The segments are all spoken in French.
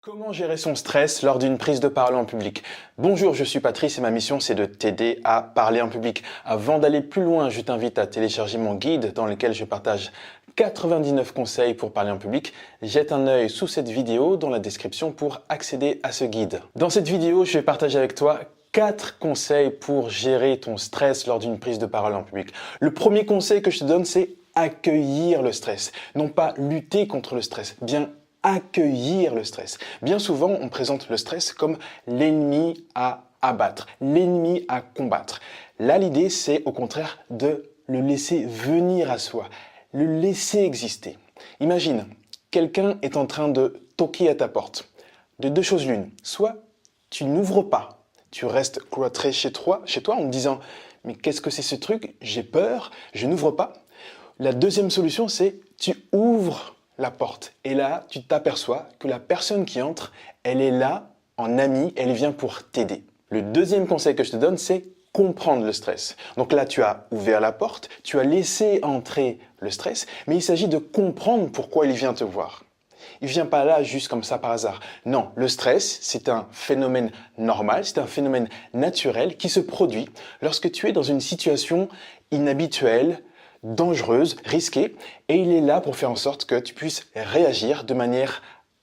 Comment gérer son stress lors d'une prise de parole en public? Bonjour, je suis Patrice et ma mission c'est de t'aider à parler en public. Avant d'aller plus loin, je t'invite à télécharger mon guide dans lequel je partage 99 conseils pour parler en public. Jette un œil sous cette vidéo dans la description pour accéder à ce guide. Dans cette vidéo, je vais partager avec toi 4 conseils pour gérer ton stress lors d'une prise de parole en public. Le premier conseil que je te donne, c'est accueillir le stress. Non pas lutter contre le stress, bien accueillir le stress. Bien souvent, on présente le stress comme l'ennemi à abattre, l'ennemi à combattre. Là, l'idée, c'est au contraire de le laisser venir à soi, le laisser exister. Imagine, quelqu'un est en train de toquer à ta porte. De deux choses l'une, soit tu n'ouvres pas, tu restes cloîtré chez toi en te disant « mais qu'est-ce que c'est ce truc? J'ai peur, je n'ouvre pas ». La deuxième solution, c'est tu ouvres la porte. Et là, tu t'aperçois que la personne qui entre, elle est là en amie, elle vient pour t'aider. Le deuxième conseil que je te donne, c'est comprendre le stress. Donc là, tu as ouvert la porte, tu as laissé entrer le stress, mais il s'agit de comprendre pourquoi il vient te voir. Il vient pas là juste comme ça par hasard. Non, le stress, c'est un phénomène normal, c'est un phénomène naturel qui se produit lorsque tu es dans une situation inhabituelle, dangereuse, risquée, et il est là pour faire en sorte que tu puisses réagir de manière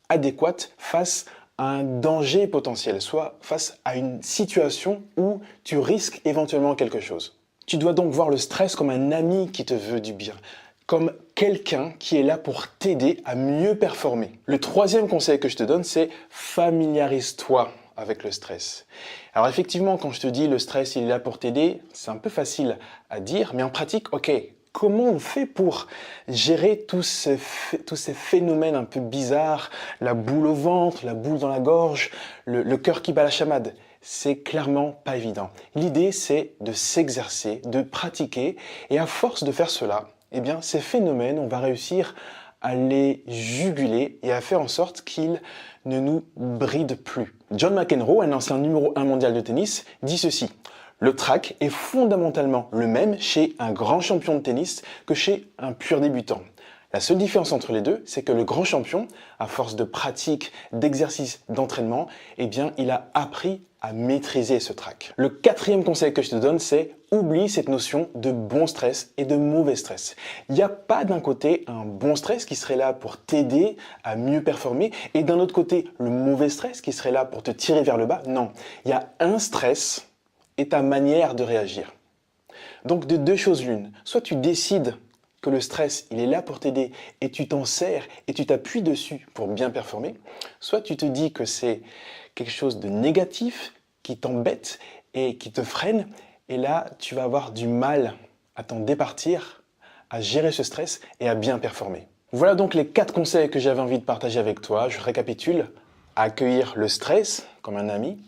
adéquate face à un danger potentiel, soit face à une situation où tu risques éventuellement quelque chose. Tu dois donc voir le stress comme un ami qui te veut du bien, comme quelqu'un qui est là pour t'aider à mieux performer. Le troisième conseil que je te donne, c'est familiarise-toi avec le stress. Alors effectivement, quand je te dis le stress, il est là pour t'aider, c'est un peu facile à dire, mais en pratique, ok, comment on fait pour gérer tous ces phénomènes un peu bizarres, la boule au ventre, la boule dans la gorge, le cœur qui bat la chamade? C'est clairement pas évident. L'idée, c'est de s'exercer, de pratiquer, et à force de faire cela, eh bien, ces phénomènes, on va réussir à les juguler et à faire en sorte qu'ils ne nous brident plus. John McEnroe, un ancien numéro 1 mondial de tennis, dit ceci: le trac est fondamentalement le même chez un grand champion de tennis que chez un pur débutant. La seule différence entre les deux, c'est que le grand champion, à force de pratique, d'exercice, d'entraînement, eh bien, il a appris à maîtriser ce trac. Le quatrième conseil que je te donne, c'est oublie cette notion de bon stress et de mauvais stress. Il n'y a pas d'un côté un bon stress qui serait là pour t'aider à mieux performer et d'un autre côté le mauvais stress qui serait là pour te tirer vers le bas. Non, il y a un stress et ta manière de réagir. Donc de deux choses l'une, soit tu décides que le stress, il est là pour t'aider et tu t'en sers et tu t'appuies dessus pour bien performer, soit tu te dis que c'est quelque chose de négatif qui t'embête et qui te freine, et là, tu vas avoir du mal à t'en départir, à gérer ce stress et à bien performer. Voilà donc les 4 conseils que j'avais envie de partager avec toi. Je récapitule: accueillir le stress comme un ami,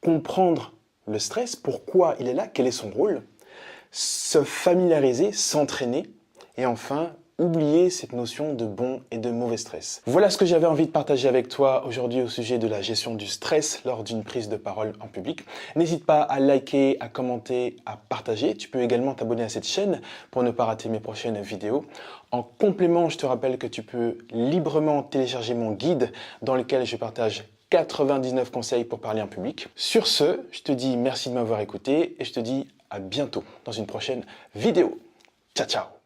comprendre le stress, pourquoi il est là, quel est son rôle, se familiariser, s'entraîner, et enfin, oublier cette notion de bon et de mauvais stress. Voilà ce que j'avais envie de partager avec toi aujourd'hui au sujet de la gestion du stress lors d'une prise de parole en public. N'hésite pas à liker, à commenter, à partager. Tu peux également t'abonner à cette chaîne pour ne pas rater mes prochaines vidéos. En complément, je te rappelle que tu peux librement télécharger mon guide dans lequel je partage 99 conseils pour parler en public. Sur ce, je te dis merci de m'avoir écouté et je te dis à bientôt dans une prochaine vidéo. Ciao, ciao!